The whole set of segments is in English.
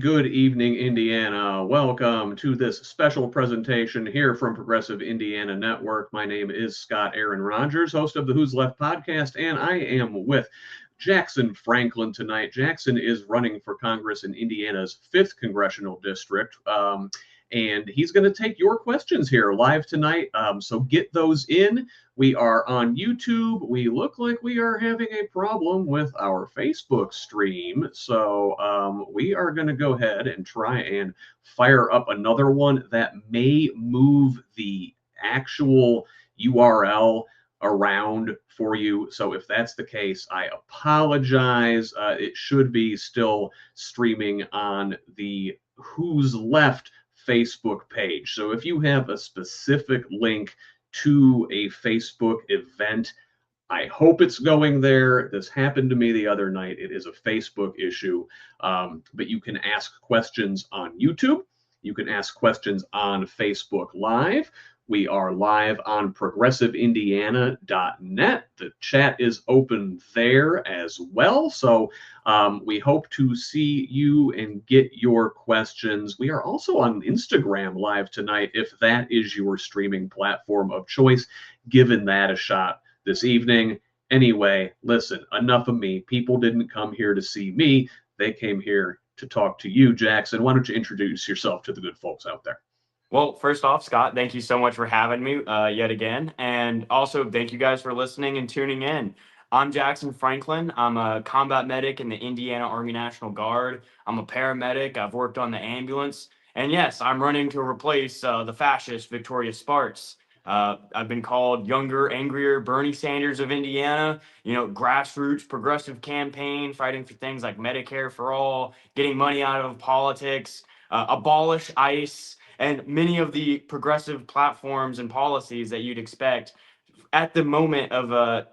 good evening, Indiana. Welcome to this special presentation here from Progressive Indiana Network. My name is Scott Aaron Rogers, host of the Who's Left podcast, and I am with Jackson Franklin tonight. Jackson is running for Congress in Indiana's 5th congressional district. And he's going to take your questions here live tonight. So get those in. We are on YouTube. We look like we are having a problem with our Facebook stream. So we are going to go ahead and try and fire up another one that may move the actual URL around for you. So if that's the case, I apologize. It should be still streaming on the Who's Left Facebook page. So if you have a specific link to a Facebook event, I hope it's going there. This happened to me the other night. It is a Facebook issue, but you can ask questions on YouTube. You can ask questions on Facebook Live. We are live on progressiveindiana.net. The chat is open there as well. So we hope to see you and get your questions. We are also on Instagram Live tonight, if that is your streaming platform of choice. Given that a shot this evening. Anyway, listen, enough of me. People didn't come here to see me. They came here to talk to you, Jackson. Why don't you introduce yourself to the good folks out there? Well, first off, Scott, thank you so much for having me yet again. And also, thank you guys for listening and tuning in. I'm Jackson Franklin. I'm a combat medic in the Indiana Army National Guard. I'm a paramedic. I've worked on the ambulance. And yes, I'm running to replace the fascist Victoria Sparks. I've been called younger, angrier Bernie Sanders of Indiana, grassroots progressive campaign, fighting for things like Medicare for all, getting money out of politics, abolish ICE, and many of the progressive platforms and policies that you'd expect at the moment of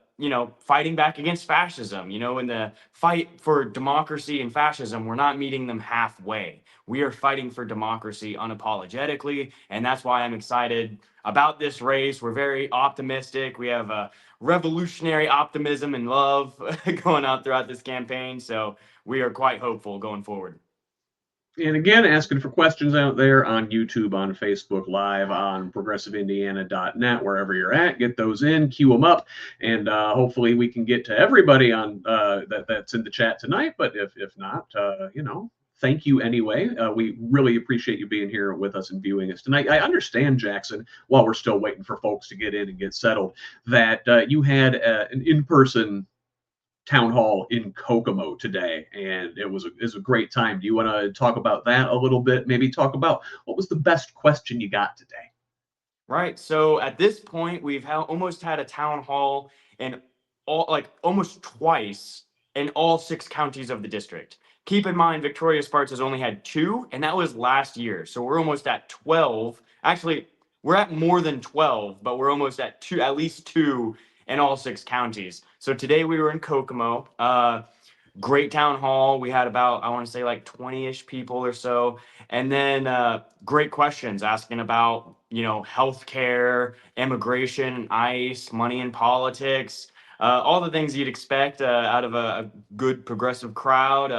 fighting back against fascism. In the fight for democracy and fascism, we're not meeting them halfway. We are fighting for democracy unapologetically, and that's why I'm excited about this race. We're very optimistic. We have a revolutionary optimism and love going on throughout this campaign, so we are quite hopeful going forward. And again, asking for questions out there on YouTube, on Facebook Live, on progressiveindiana.net, wherever you're at. Get those in, queue them up, and hopefully we can get to everybody on that's in the chat tonight. But if not, thank you anyway. We really appreciate you being here with us and viewing us tonight. I understand, Jackson, while we're still waiting for folks to get in and get settled, that you had an in-person town hall in Kokomo today, and it was a great time. Do you want to talk about that a little bit? Maybe talk about what was the best question you got today? Right. So at this point, we've almost had a town hall in almost twice in all 6 counties of the district. Keep in mind, Victoria Sparks has only had 2, and that was last year. So we're almost at 12. Actually, we're at more than 12, but we're almost at at least 2 in all 6 counties. So today we were in Kokomo. Great town hall. We had about, I want to say, like 20-ish people or so. And then great questions asking about, healthcare, immigration, ICE, money in politics, all the things you'd expect out of a good progressive crowd,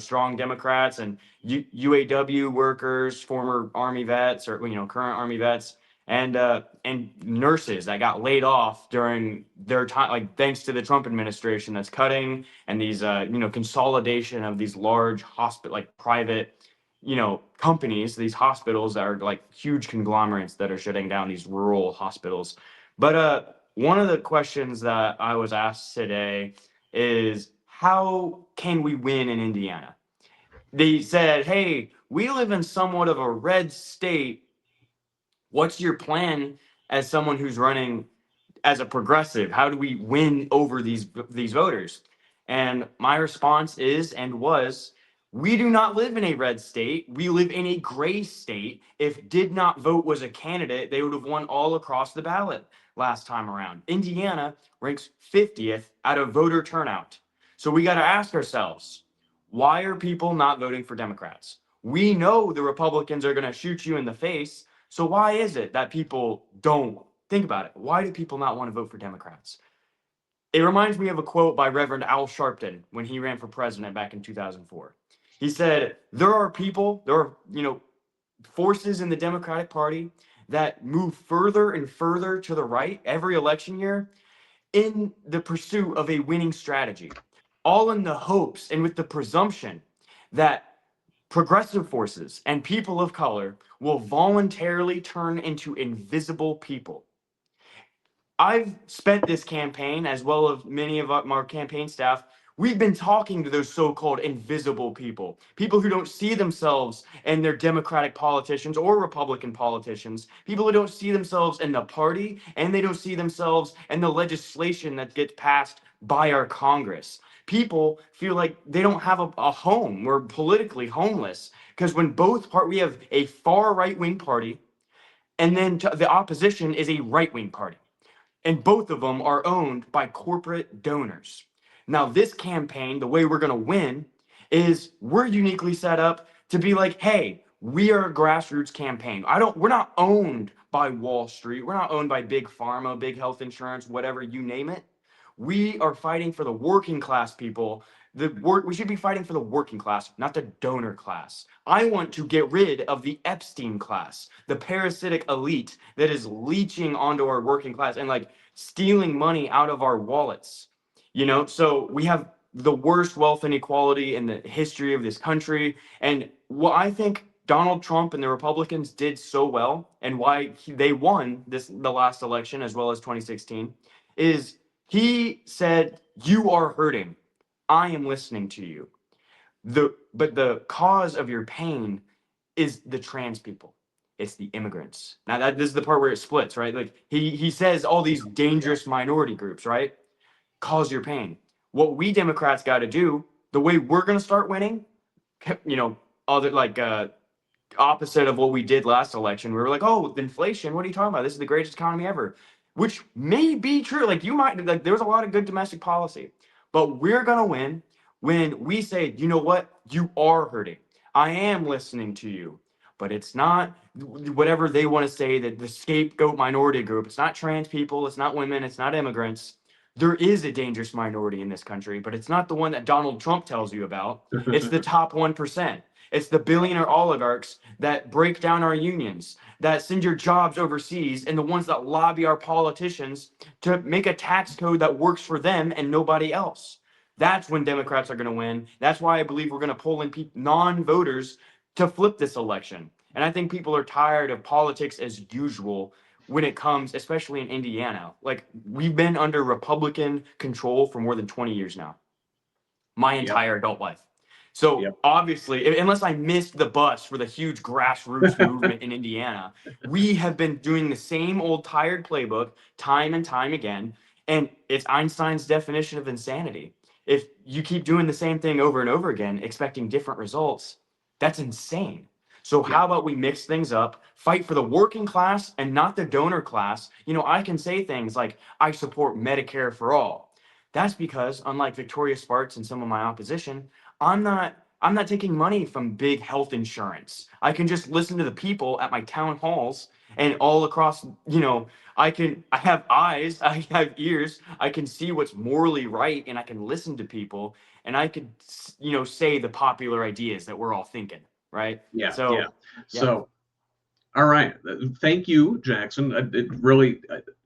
strong Democrats and UAW workers, former Army vets or, current Army vets. And nurses that got laid off during their time, like thanks to the Trump administration that's cutting and these consolidation of these large hospital, like private, companies, these hospitals that are like huge conglomerates that are shutting down these rural hospitals. But one of the questions that I was asked today is, how can we win in Indiana? They said, hey, we live in somewhat of a red state. What's your plan as someone who's running as a progressive? How do we win over these voters? And my response is and was, we do not live in a red state. We live in a gray state. If did not vote was a candidate, they would have won all across the ballot last time around. Indiana ranks 50th out of voter turnout. So we got to ask ourselves, why are people not voting for Democrats? We know the Republicans are going to shoot you in the face. So why is it that people don't think about it? Why do people not want to vote for Democrats? It reminds me of a quote by Reverend Al Sharpton when he ran for president back in 2004. He said, there are people, there are, forces in the Democratic Party that move further and further to the right every election year in the pursuit of a winning strategy, all in the hopes and with the presumption that progressive forces and people of color will voluntarily turn into invisible people. I've spent this campaign, as well as many of our campaign staff, we've been talking to those so-called invisible people who don't see themselves in their Democratic politicians or Republican politicians, people who don't see themselves in the party, and they don't see themselves in the legislation that gets passed by our Congress. People feel like they don't have a home. We're politically homeless because when we have a far right-wing party, and then the opposition is a right-wing party, and both of them are owned by corporate donors. Now, this campaign, the way we're going to win is we're uniquely set up to be like, hey, we are a grassroots campaign. We're not owned by Wall Street. We're not owned by big pharma, big health insurance, whatever, you name it. We are fighting for the working class people. We should be fighting for the working class, not the donor class. I want to get rid of the Epstein class, the parasitic elite that is leeching onto our working class and like stealing money out of our wallets. So we have the worst wealth inequality in the history of this country. And what I think Donald Trump and the Republicans did so well, and why they won the last election as well as 2016, is he said, "You are hurting. I am listening to you. But the cause of your pain is the trans people. It's the immigrants." Now this is the part where it splits, right? Like he says all these dangerous minority groups, right? Cause your pain. What we Democrats got to do, the way we're going to start winning, other opposite of what we did last election. We were like, oh, inflation, what are you talking about? This is the greatest economy ever, which may be true. Like there's a lot of good domestic policy, but we're going to win when we say, you know what? You are hurting. I am listening to you, but it's not whatever they want to say, that the scapegoat minority group. It's not trans people. It's not women. It's not immigrants. There is a dangerous minority in this country, but it's not the one that Donald Trump tells you about. It's the top 1%. It's the billionaire oligarchs that break down our unions, that send your jobs overseas, and the ones that lobby our politicians to make a tax code that works for them and nobody else. That's when Democrats are going to win. That's why I believe we're going to pull in non-voters to flip this election. And I think people are tired of politics as usual when it comes, especially in Indiana. Like, we've been under Republican control for more than 20 years now, my entire adult life. So obviously, unless I missed the bus for the huge grassroots movement in Indiana, we have been doing the same old tired playbook time and time again. And it's Einstein's definition of insanity. If you keep doing the same thing over and over again, expecting different results, that's insane. So how about we mix things up, fight for the working class and not the donor class? I can say things like, I support Medicare for all. That's because, unlike Victoria Spartz and some of my opposition, I'm not taking money from big health insurance. I can just listen to the people at my town halls and all across, I have eyes, I have ears, I can see what's morally right, and I can listen to people, and I could, say the popular ideas that we're all thinking, right? So, all right. Thank you, Jackson. It really,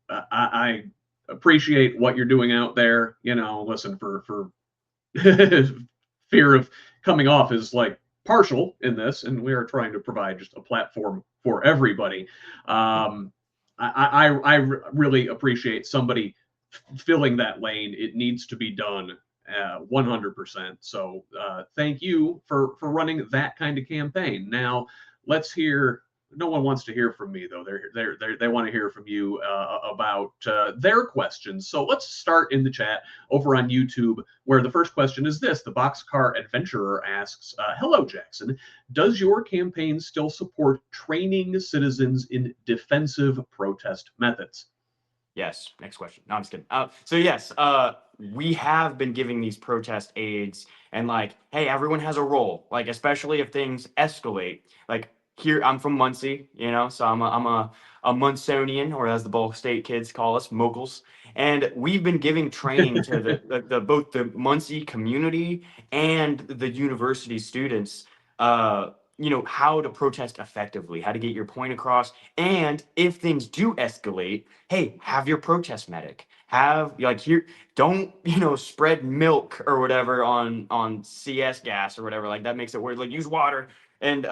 I appreciate what you're doing out there. Listen, for fear of coming off as like partial in this, and we are trying to provide just a platform for everybody. I really appreciate somebody filling that lane. It needs to be done 100%. So thank you for running that kind of campaign. Now let's hear. No one wants to hear from me though. They want to hear from you about their questions. So let's start in the chat over on YouTube, where the first question is this: the Boxcar Adventurer asks, "Hello, Jackson. Does your campaign still support training citizens in defensive protest methods?" Yes. Next question. No, I'm just kidding. So yes, we have been giving these protest aids, and like, hey, everyone has a role. Like, especially if things escalate. Like here, I'm from Muncie, so I'm a Munsonian, or as the Ball State kids call us, moguls. And we've been giving training to the both the Muncie community and the university students, how to protest effectively, how to get your point across. And if things do escalate, hey, have your protest medic. Have like here, don't spread milk or whatever on CS gas or whatever. Like that makes it weird. Like use water. And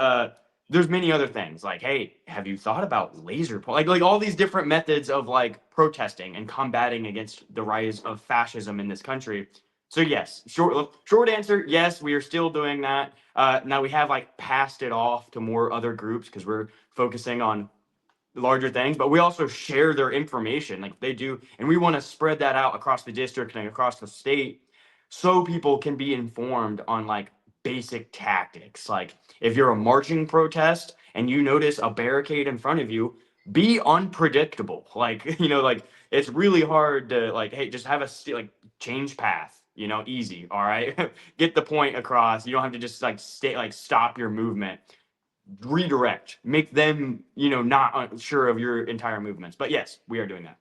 there's many other things like, hey, have you thought about like all these different methods of like protesting and combating against the rise of fascism in this country. So yes, short answer, yes, we are still doing that. Now we have like passed it off to more other groups because we're focusing on larger things, but we also share their information like they do, and we want to spread that out across the district and across the state so people can be informed on like basic tactics. Like if you're a marching protest and you notice a barricade in front of you, be unpredictable. Like like it's really hard to like, hey, just have like change path, easy. All right. Get the point across. You don't have to just like stop your movement, redirect, make them, not sure of your entire movements. But yes, we are doing that.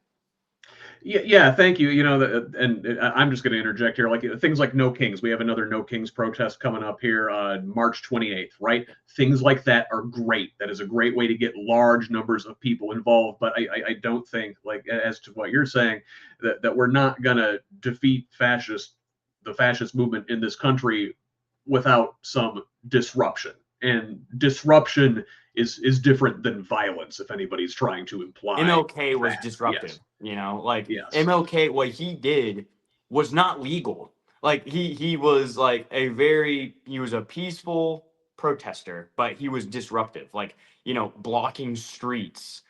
Yeah, thank you. And I'm just going to interject here. Like things like No Kings, we have another No Kings protest coming up here March 28th, right? Things like that are great. That is a great way to get large numbers of people involved. But I don't think, like as to what you're saying, that we're not going to defeat the fascist movement in this country without some disruption. And disruption is different than violence, if anybody's trying to imply MLK was that. disruptive, Yes. like Yes. MLK, what he did was not legal. Like he was like he was a peaceful protester, but he was disruptive, like, blocking streets,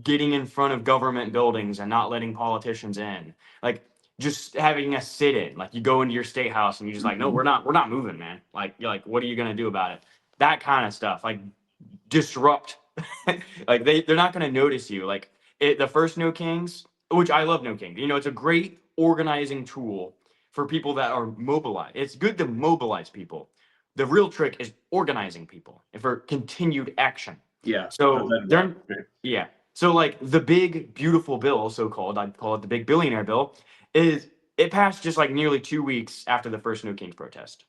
getting in front of government buildings and not letting politicians in. Like just having a sit-in, like you go into your state house and you just like, no, we're not moving, man. Like you're like, what are you gonna do about it? That kind of stuff. Like disrupt. Like they're not going to notice you. Like the first No Kings, which I love No King. It's a great organizing tool for people that are mobilized. It's good to mobilize people. The real trick is organizing people and for continued action. Yeah. So they're Okay. yeah. So like the big beautiful bill, so called, I'd call it the big billionaire bill, it passed just like nearly 2 weeks after the first No Kings protest,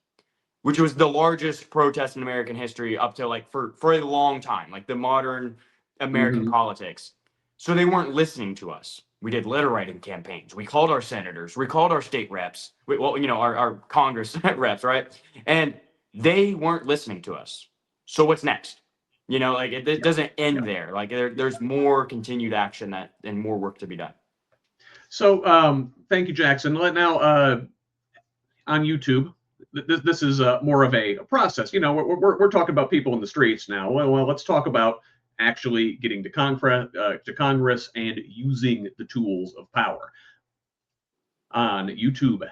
which was the largest protest in American history up to like for a long time, like the modern American Mhm. politics. So they weren't listening to us. We did letter writing campaigns. We called our senators. We called our state reps. Our Congress reps, right? And they weren't listening to us. So what's next? Like it Yeah. doesn't Yeah. end there. Like there's more continued action and more work to be done. So, thank you, Jackson. Now, on YouTube, this is more of a process. We're talking about people in the streets now. Well, let's talk about actually getting to Congress and using the tools of power. On YouTube,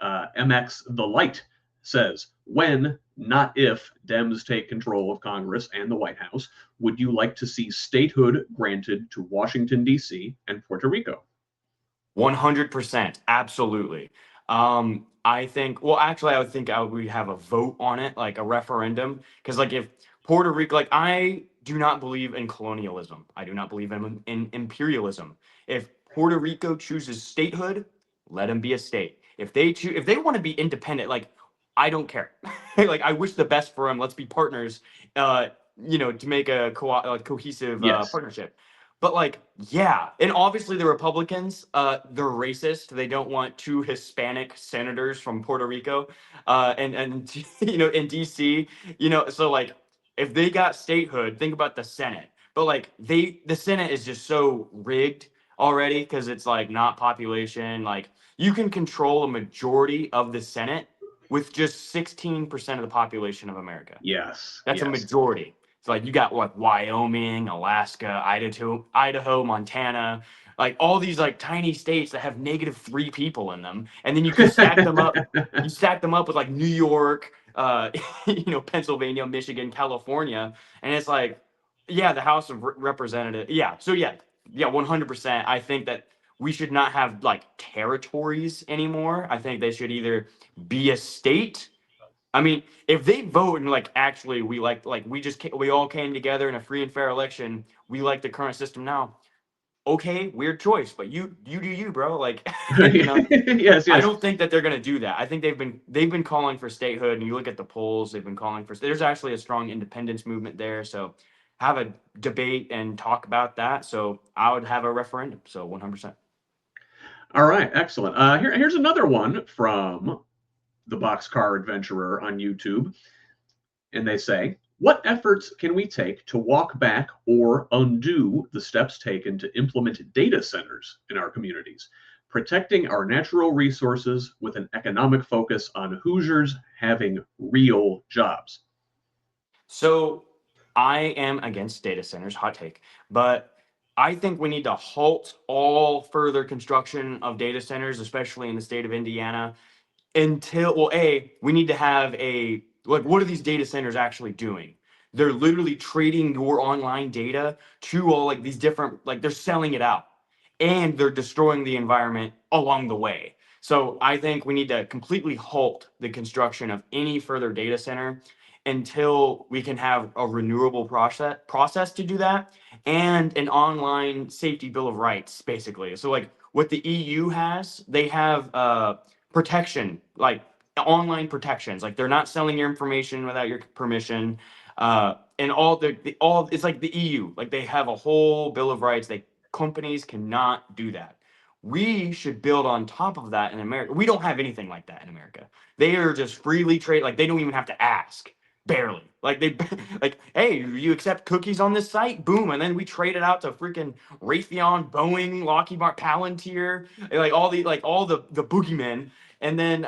MX The Light says, when, not if, Dems take control of Congress and the White House, would you like to see statehood granted to Washington, D.C. and Puerto Rico? 100%, absolutely. I think, well, actually, I would think we have a vote on it, like a referendum, because like if Puerto Rico, like I do not believe in colonialism. I do not believe in imperialism. If Puerto Rico chooses statehood, let them be a state. If they want to be independent, like I don't care. Like I wish the best for them. Let's be partners. To make a cohesive Yes. partnership. But like, yeah, and obviously the Republicans, they're racist. They don't want two Hispanic senators from Puerto Rico, and in DC. So like, if they got statehood, think about the Senate. But like, the Senate is just so rigged already because it's like not population. Like, you can control a majority of the Senate with just 16% of the population of America. Yes. That's a Yes. majority. So like you got what Wyoming, Alaska, Idaho, Montana, like all these like tiny states that have -3 people in them, and then you can stack them up. You stack them up with like New York, Pennsylvania, Michigan, California, and it's like, yeah, the House of Representatives. Yeah, so yeah, 100%. I think that we should not have like territories anymore. I think they should either be a state, I mean, if they vote and like actually we we all came together in a free and fair election, we like the current system now. Okay, weird choice, but you do you, bro. Like, Yes, I yes. don't think that they're gonna do that. I think they've been calling for statehood, and you look at the polls, they've been calling for. There's actually a strong independence movement there, so have a debate and talk about that. So I would have a referendum. So 100%. All right, excellent. Here's another one from the Boxcar Adventurer on YouTube. And they say, what efforts can we take to walk back or undo the steps taken to implement data centers in our communities, protecting our natural resources with an economic focus on Hoosiers having real jobs? So I am against data centers, hot take, but I think we need to halt all further construction of data centers, especially in the state of Indiana, until we need to have a like what are these data centers actually doing? They're literally trading your online data to all like these different like they're selling it out and they're destroying the environment along the way. So I think we need to completely halt the construction of any further data center until we can have a renewable process to do that and an online safety bill of rights basically. So like what the EU has, they have protection, like online protections. Like they're not selling your information without your permission. And all it's like the EU, like they have a whole bill of rights. They companies cannot do that. We should build on top of that in America. We don't have anything like that in America. They are just freely trade. Like they don't even have to ask. Barely. Like they like, hey, you accept cookies on this site? Boom. And then we trade it out to freaking Raytheon, Boeing, Lockheed Martin, Palantir, like all the boogeymen. And then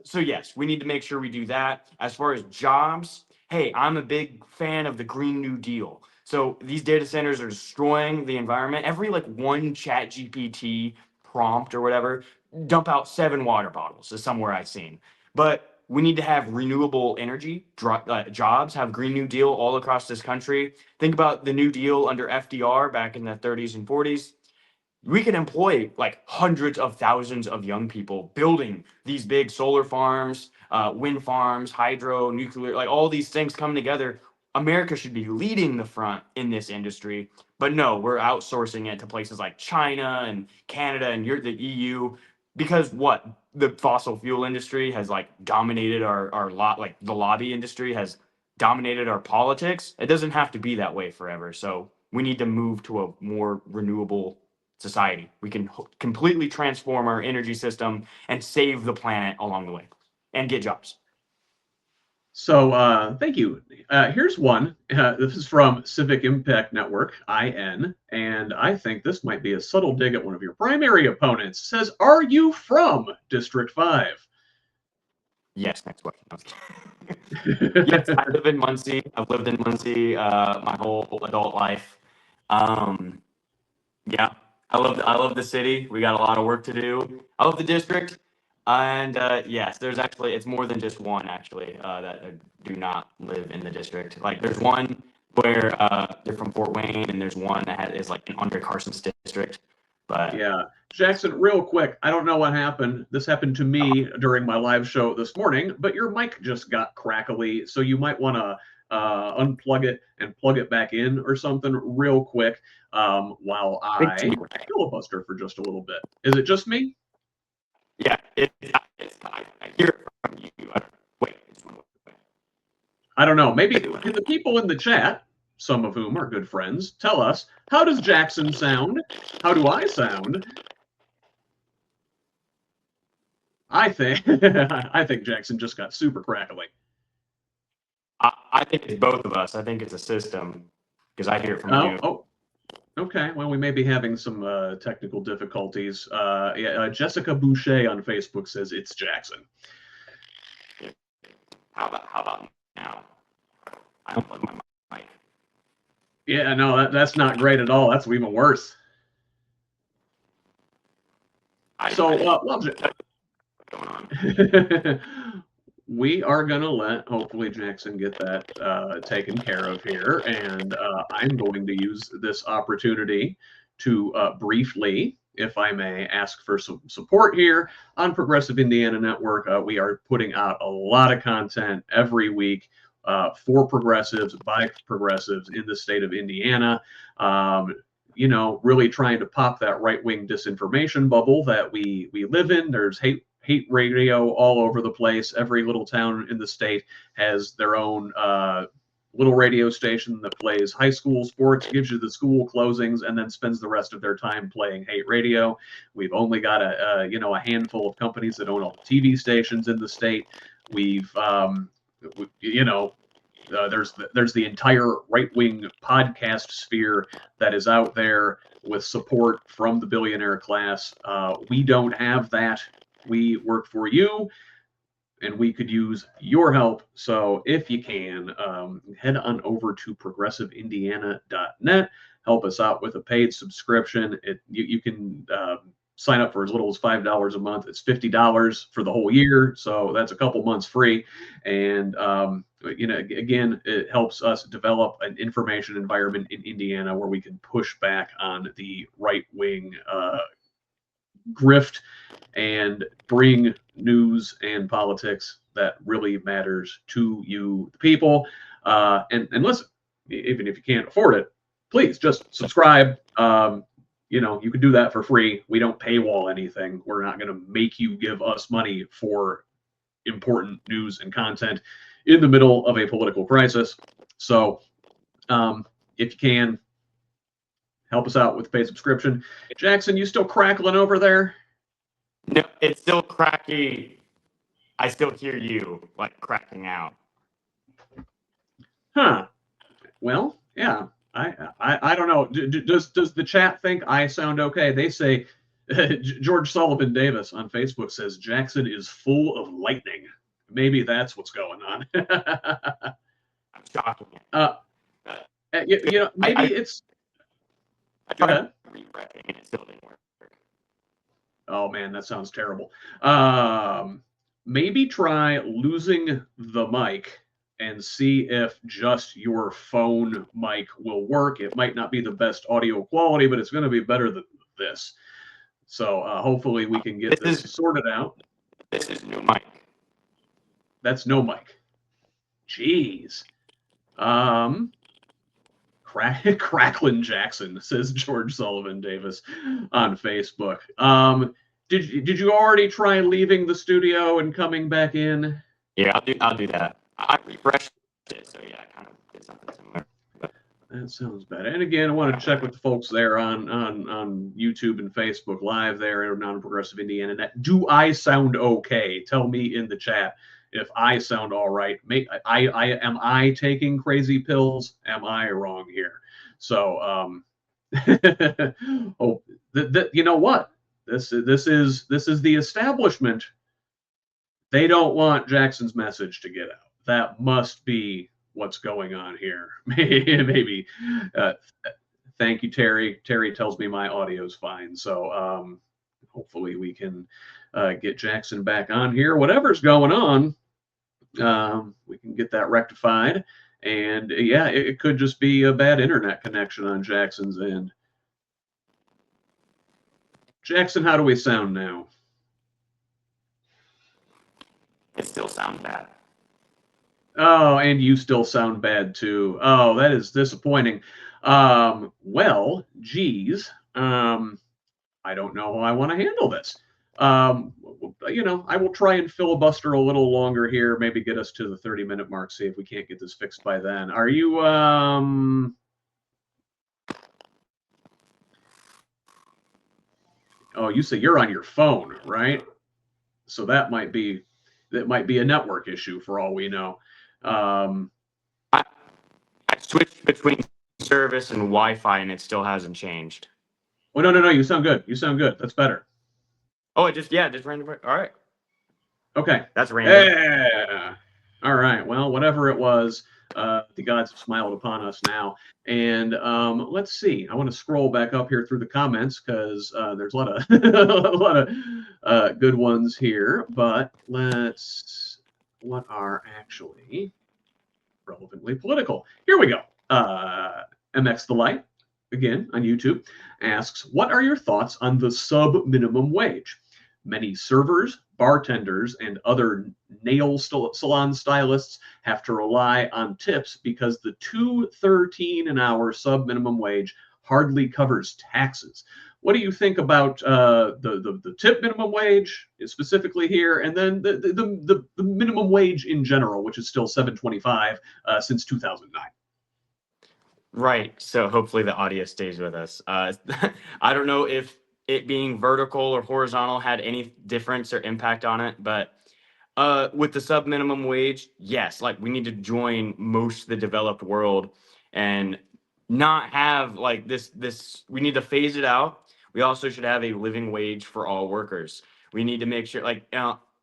so yes, we need to make sure we do that. As far as jobs, hey, I'm a big fan of the Green New Deal. So these data centers are destroying the environment. Every like one chat GPT prompt or whatever, dump out 7 water bottles is somewhere I've seen. But we need to have renewable energy jobs, have Green New Deal all across this country. Think about the New Deal under FDR back in the 30s and 40s. We could employ like hundreds of thousands of young people building these big solar farms, wind farms, hydro, nuclear, like all these things come together. America should be leading the front in this industry, but no, we're outsourcing it to places like China and Canada and the EU because what the fossil fuel industry has like dominated our lot, like the lobby industry has dominated our politics. It doesn't have to be that way forever. So we need to move to a more renewable society. We can completely transform our energy system and save the planet along the way and get jobs. So thank you. Here's one. This is from Civic Impact Network, IN, and I think this might be a subtle dig at one of your primary opponents. It says, are you from District 5? Yes, next question. Yes, I live in Muncie. I've lived in Muncie my whole adult life. Um, yeah, I love the city. We got a lot of work to do. I love the district. And yes, there's actually it's more than just one actually that do not live in the district. Like there's one where they're from Fort Wayne, and there's one that is like in Andre Carson's district. But Yeah. Jackson, real quick, I don't know what happened. This happened to me during my live show this morning, but your mic just got crackly, so you might want to unplug it and plug it back in or something real quick while I filibuster for just a little bit. Is it just me? yeah, I hear it from you. Wait, I don't know. Maybe can the people in the chat, some of whom are good friends, tell us, how does Jackson sound? How do I sound? I think I think Jackson just got super crackly. I think it's both of us. I think it's a system because I hear it from you. Oh, okay. Well, we may be having some technical difficulties. Yeah, Jessica Boucher on Facebook says it's Jackson. How about now? I don't plug my mic. Yeah, no, that's not great at all. That's even worse. We are going to let, hopefully, Jackson get that taken care of here. And I'm going to use this opportunity to briefly if I may ask for some support here on Progressive Indiana Network. We are putting out a lot of content every week for progressives, by progressives in the state of Indiana. Really trying to pop that right-wing disinformation bubble that we live in. There's hate radio all over the place. Every little town in the state has their own little radio station that plays high school sports, gives you the school closings, and then spends the rest of their time playing hate radio. We've only got a handful of companies that own all the TV stations in the state. There's the entire right-wing podcast sphere that is out there with support from the billionaire class. We don't have that. We work for you, and we could use your help. So if you can, head on over to progressiveindiana.net. Help us out with a paid subscription. You can sign up for as little as $5 a month. It's $50 for the whole year, so that's a couple months free. And again, it helps us develop an information environment in Indiana where we can push back on the right-wing grift and bring news and politics that really matters to you, the people. And listen, even if you can't afford it, please just subscribe. You can do that for free. We don't paywall anything. We're not going to make you give us money for important news and content in the middle of a political crisis. So if you can, help us out with paid subscription. Jackson, you still crackling over there? No, it's still cracky. I still hear you like cracking out. Huh. Well, yeah. I don't know. Does the chat think I sound okay? They say George Sullivan Davis on Facebook says Jackson is full of lightning. Maybe that's what's going on. I'm shocking it. Maybe it's. I tried refreshing and it still didn't work. Oh man, that sounds terrible. Maybe try losing the mic and see if just your phone mic will work. It might not be the best audio quality, but it's going to be better than this. So hopefully we can get this sorted out. This is no mic. That's no mic. Jeez. Cracklin Jackson, says George Sullivan Davis on Facebook. Did you already try leaving the studio and coming back in? Yeah, I'll do that. I refreshed it, so yeah, I kind of did something similar. That sounds bad. And again, I want to check with the folks there on YouTube and Facebook Live there on Non-Progressive Indiana. Do I sound okay? Tell me in the chat if I sound all right. Am I taking crazy pills? Am I wrong here? So you know what? This is the establishment. They don't want Jackson's message to get out. That must be what's going on here. Maybe. Thank you, Terry. Terry tells me my audio's fine. So hopefully we can get Jackson back on here. Whatever's going on, we can get that rectified. And yeah, it could just be a bad internet connection on Jackson's end. Jackson, how do we sound now? It still sounds bad. Oh, and you still sound bad too. Oh, that is disappointing. Well, geez, I don't know how I want to handle this. I will try and filibuster a little longer here, maybe get us to the 30-minute mark, see if we can't get this fixed by then. Are you, oh, you say you're on your phone, right? So that might be a network issue for all we know. I switched between service and Wi-Fi, and it still hasn't changed. Oh, no. You sound good. That's better. Oh, just random. All right. Okay. That's random. Yeah. All right. Well, whatever it was, the gods have smiled upon us now. And let's see. I want to scroll back up here through the comments because there's a lot of a lot of good ones here. But what are actually relevantly political? Here we go. MX the Light. again on YouTube, asks, what are your thoughts on the sub minimum wage? Many servers, bartenders, and other nail salon stylists have to rely on tips because the $2.13 an hour sub minimum wage hardly covers taxes. What do you think about the tip minimum wage specifically here, and then the minimum wage in general, which is still $7.25 since 2009? Right. So hopefully the audio stays with us. I don't know if it being vertical or horizontal had any difference or impact on it, but with the sub minimum wage, yes, like we need to join most of the developed world and not have like this we need to phase it out. We also should have a living wage for all workers. We need to make sure like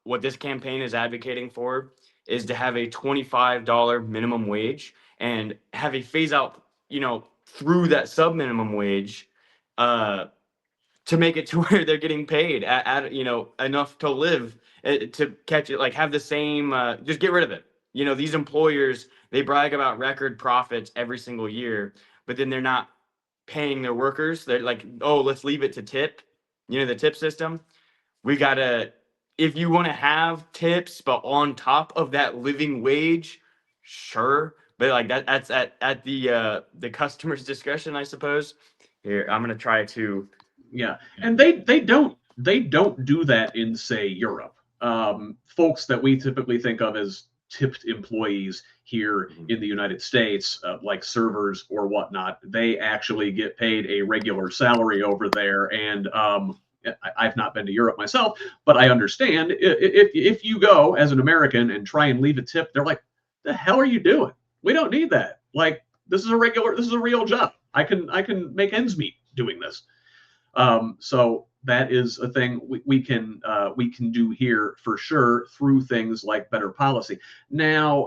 what this campaign is advocating for is to have a $25 minimum wage and have a phase out, through that sub minimum wage, to make it to where they're getting paid at enough to live, to catch it, like have the same, just get rid of it. These employers, they brag about record profits every single year, but then they're not paying their workers. They're like, oh, let's leave it to tip, the tip system. We gotta, if you want to have tips, but on top of that living wage, sure. But like that's at the customer's discretion, I suppose. Here, I'm gonna try to. Yeah, and they don't do that in, say, Europe. Folks that we typically think of as tipped employees here in the United States, like servers or whatnot, they actually get paid a regular salary over there. And I've not been to Europe myself, but I understand if you go as an American and try and leave a tip, they're like, "The hell are you doing? We don't need that. Like, this is a real job. I can make ends meet doing this." So that is a thing we can do here for sure through things like better policy. Now,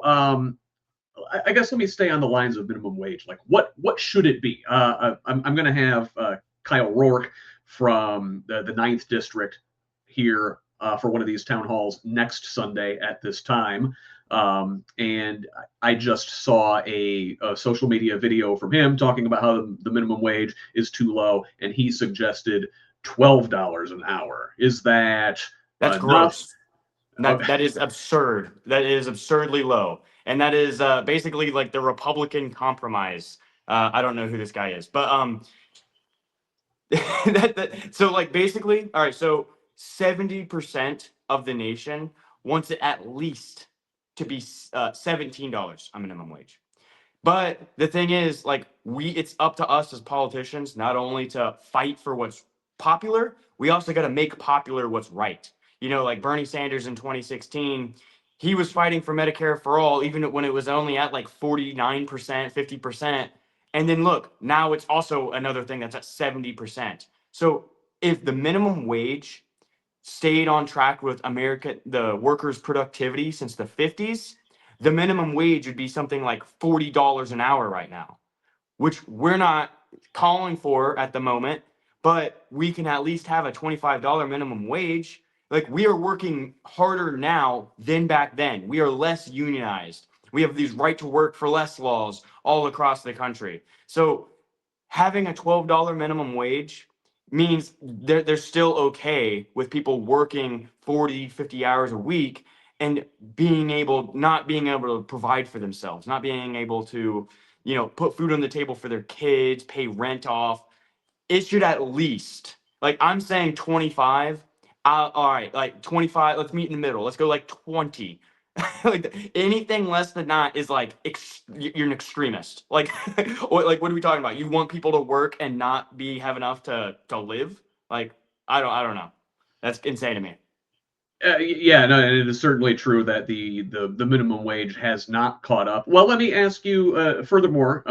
I guess let me stay on the lines of minimum wage. Like, what should it be? I'm going to have Kyle Rourke from the 9th District here for one of these town halls next Sunday at this time. And I just saw a social media video from him talking about how the minimum wage is too low, and he suggested $12 an hour. Is that That's enough? gross. Okay. That is absurd. That is absurdly low. And that is basically like the Republican compromise. I don't know who this guy is, but so like basically, all right, so 70% of the nation wants it at least to be $17 a minimum wage. But the thing is, like, it's up to us as politicians not only to fight for what's popular, we also got to make popular what's right. Like Bernie Sanders in 2016, he was fighting for Medicare for all, even when it was only at like 49%, 50%. And then look, now it's also another thing that's at 70%. So if the minimum wage stayed on track with the workers' productivity since the 50s, the minimum wage would be something like $40 an hour right now, which we're not calling for at the moment, but we can at least have a $25 minimum wage. Like, we are working harder now than back then. We are less unionized. We have these right to work for less laws all across the country. So having a $12 minimum wage means they're still okay with people working 40, 50 hours a week and not being able to provide for themselves, not being able to, put food on the table for their kids, pay rent off. It should at least, like, I'm saying 25. All right, like 25, let's meet in the middle. Let's go like 20. Like anything less than that is like you're an extremist. Like, what are we talking about? You want people to work and not have enough to live? Like, I don't know. That's insane to me. Yeah, no, and it is certainly true that the minimum wage has not caught up. Well, let me ask you furthermore.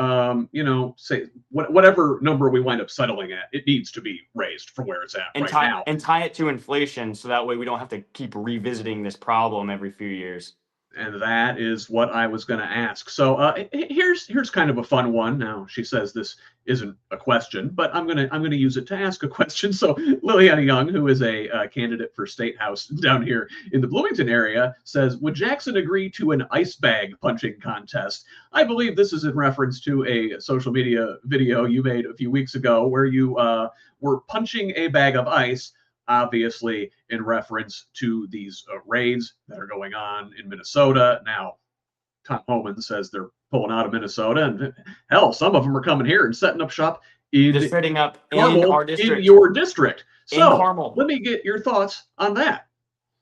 Say whatever number we wind up settling at, it needs to be raised from where it's at And right now. tie it to inflation, so that way we don't have to keep revisiting this problem every few years. And that is what I was going to ask. So here's kind of a fun one. Now she says this isn't a question, but I'm gonna use it to ask a question. So Liliana Young, who is a candidate for state house down here in the Bloomington area, says, "Would Jackson agree to an ice bag punching contest?" I believe this is in reference to a social media video you made a few weeks ago where you were punching a bag of ice, obviously in reference to these raids that are going on in Minnesota. Now, Tom Homan says they're pulling out of Minnesota, and hell, some of them are coming here and setting up shop They're in setting up in Carmel, our in district, your district. in So Carmel. let me get your thoughts on that.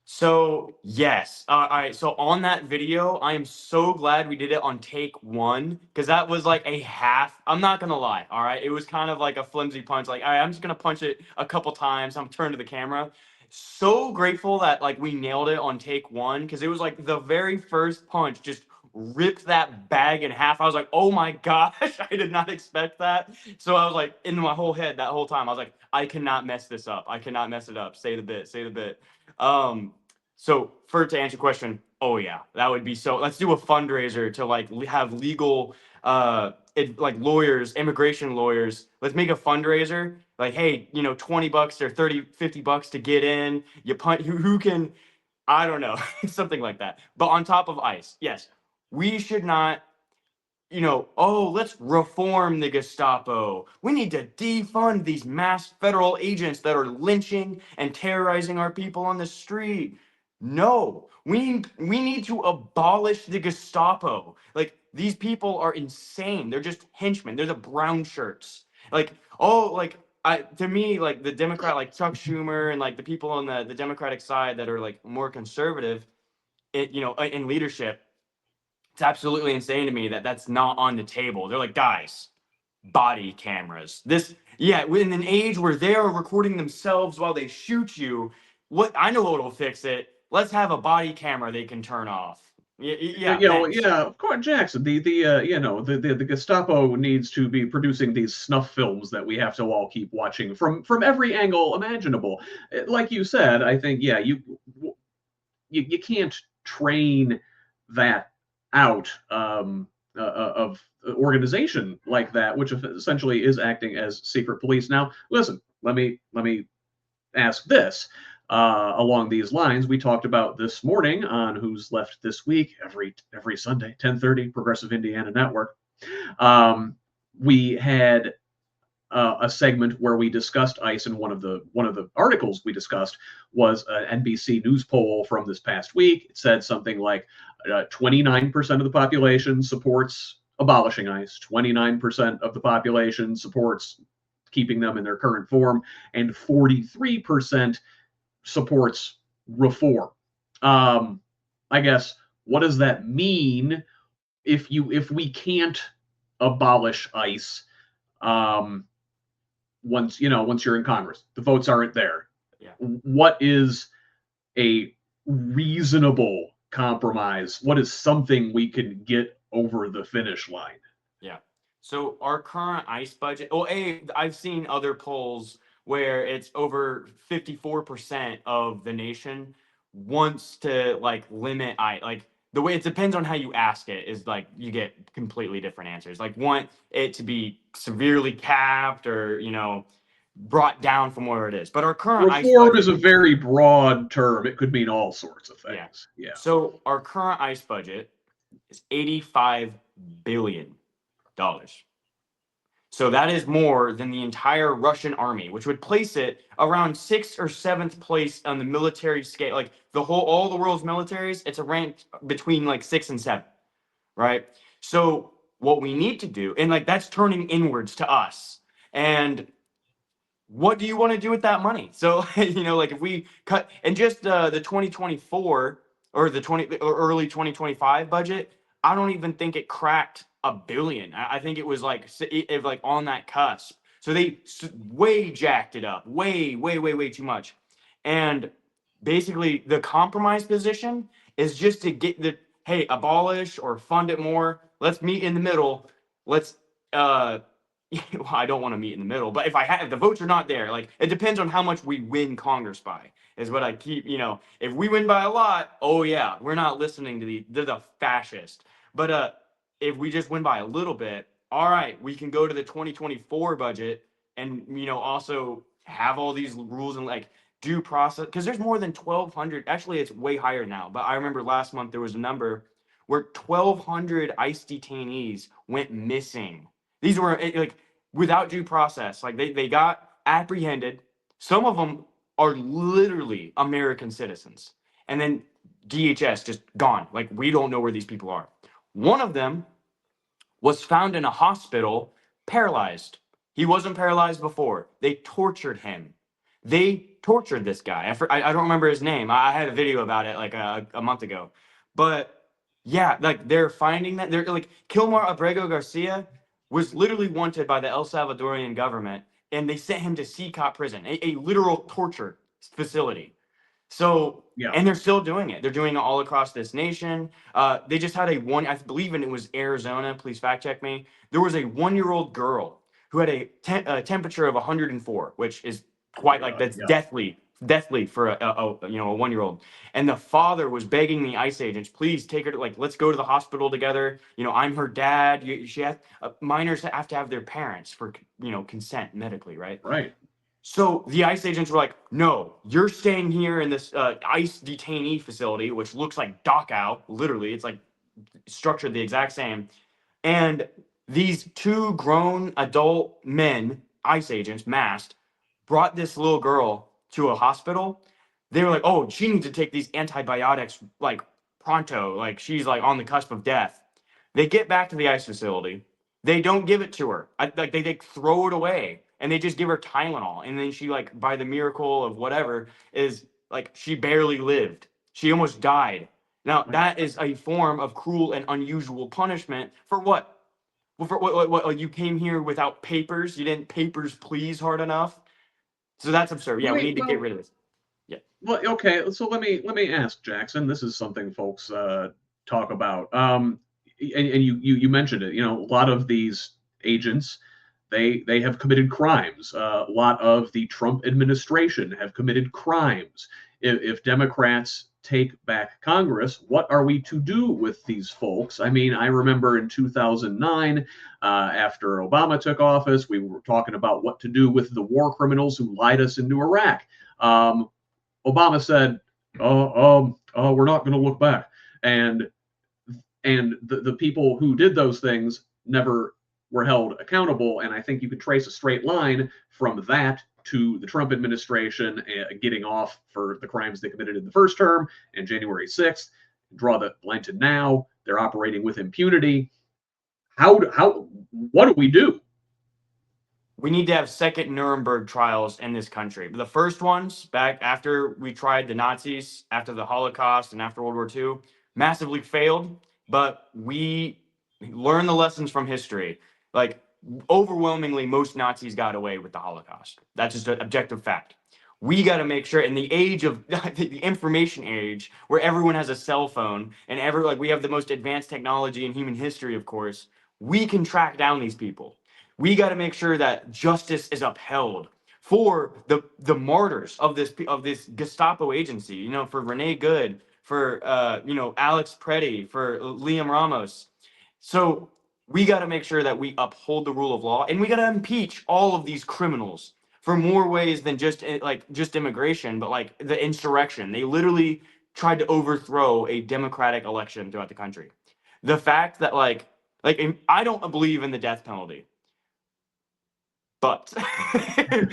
So yes, all right. So on that video, I am so glad we did it on take one because that was like a half. I'm not gonna lie. All right, it was kind of like a flimsy punch. Like, all right, I'm just gonna punch it a couple times. I'm turning to the camera. So grateful that like we nailed it on take one because it was like the very first punch just ripped that bag in half. I was like, oh my gosh, I did not expect that. So I was like in my whole head that whole time. I was like, I cannot mess this up. I cannot mess it up. Say the bit. Say the bit. So for to answer your question, oh yeah, that would be so. Let's do a fundraiser to like have legal, like lawyers, immigration lawyers. Let's make a fundraiser. Like, hey, $20 or 30, $50 to get in. You punt who can, I don't know, something like that. But on top of ICE, yes, we should not. Oh, let's reform the Gestapo. We need to defund these mass federal agents that are lynching and terrorizing our people on the street. No, we need to abolish the Gestapo. Like these people are insane. They're just henchmen. They're the brown shirts. Like to me, like the Democrat, like Chuck Schumer and like the people on the Democratic side that are like more conservative, in leadership, it's absolutely insane to me that that's not on the table. They're like, guys, body cameras. Yeah, in an age where they are recording themselves while they shoot you, what I know what'll fix it. Let's have a body camera they can turn off. Yeah, thanks. Yeah, of course, Jackson. The Gestapo needs to be producing these snuff films that we have to all keep watching from every angle imaginable. Like you said, I think you can't train that out of organization like that, which essentially is acting as secret police. Now, listen, let me ask this. Along these lines, we talked about this morning on Who's Left This Week, every Sunday, 10:30, Progressive Indiana Network. We had a segment where we discussed ICE, and one of the articles we discussed was an NBC News poll from this past week. It said something like 29% of the population supports abolishing ICE, 29% of the population supports keeping them in their current form, and 43% supports reform. I guess, what does that mean if we can't abolish ICE? Once you're in Congress, the votes aren't there. Yeah. What is a reasonable compromise? What is something we can get over the finish line? Yeah. So our current ICE budget, I've seen other polls where it's over 54% of the nation wants to like limit like the way it depends on how you ask it is like you get completely different answers. Like want it to be severely capped or brought down from where it is. But our current ICE Reform budget is a very broad term. It could mean all sorts of things. Yeah. So our current ICE budget is $85 billion. So that is more than the entire Russian army, which would place it around 6th or 7th place on the military scale. Like all the world's militaries, it's a rank between like 6 and 7, right? So what we need to do, and like that's turning inwards to us. And what do you want to do with that money? So like if we cut and just the 2024 or early 2025 budget, I don't even think it cracked $1 billion. I think it was like on that cusp. So they way jacked it up, way too much. And basically, the compromise position is just to get hey, abolish or fund it more. Let's meet in the middle. Let's well, I don't want to meet in the middle, but if the votes are not there, like it depends on how much we win Congress by, is what I keep, if we win by a lot, oh yeah, we're not listening to the fascist. But if we just win by a little bit, all right, we can go to the 2024 budget and also have all these rules and like due process, because there's more than 1,200. Actually, it's way higher now, but I remember last month there was a number where 1,200 ICE detainees went missing. These were like without due process. Like they got apprehended. Some of them are literally American citizens. And then DHS just gone. Like we don't know where these people are. One of them was found in a hospital paralyzed. He wasn't paralyzed before. They tortured him. They tortured this guy. I don't remember his name. I had a video about it like a month ago. But yeah, like they're finding that they're like Kilmar Abrego Garcia was literally wanted by the El Salvadorian government, and they sent him to CCOT prison, a literal torture facility. So, Yeah. and they're still doing it. They're doing it all across this nation. They just had I believe it was Arizona. Please fact check me. There was a 1-year-old girl who had a temperature of 104, which is Oh my quite like God. that's Yeah. deathly for a 1-year-old. And the father was begging the ICE agents, please take her to let's go to the hospital together. I'm her dad. Minors have to have their parents for consent medically, right? Right. So the ICE agents were like, no, you're staying here in this ICE detainee facility, which looks like Dachau, literally. It's like structured the exact same. And these two grown adult men, ICE agents, masked, brought this little girl to a hospital. They were like, oh, she needs to take these antibiotics like pronto. Like she's like on the cusp of death. They get back to the ICE facility. They don't give it to her. They throw it away and they just give her Tylenol. And then she like by the miracle of whatever is like she barely lived. She almost died. Now that is a form of cruel and unusual punishment for what? Well, for what? You came here without papers. You didn't papers please hard enough. So that's absurd. Yeah, we Right. need to get rid of this. Yeah. Well, okay. So let me ask Jackson. This is something folks talk about. And you mentioned it. A lot of these agents, they have committed crimes. A lot of the Trump administration have committed crimes. If Democrats take back Congress, what are we to do with these folks? I mean, I remember in 2009, after Obama took office, we were talking about what to do with the war criminals who lied us into Iraq. Obama said, we're not going to look back. And the people who did those things never were held accountable. And I think you could trace a straight line from that to the Trump administration getting off for the crimes they committed in the first term and January 6th. Draw the line to now. They're operating with impunity. What do we do? We need to have second Nuremberg trials in this country. The first ones, back after we tried the Nazis, after the Holocaust, and after World War II, massively failed. But we learned the lessons from history. Like, overwhelmingly, most Nazis got away with the Holocaust. That's just an objective fact. We got to make sure in the age of the information age, where everyone has a cell phone and we have the most advanced technology in human history, of course, we can track down these people. We got to make sure that justice is upheld for the martyrs of this Gestapo agency. For Renee Good, for Alex Preddy, for Liam Ramos. So we got to make sure that we uphold the rule of law, and we got to impeach all of these criminals for more ways than just immigration, but like the insurrection. They literally tried to overthrow a democratic election throughout the country. The fact that I don't believe in the death penalty. But big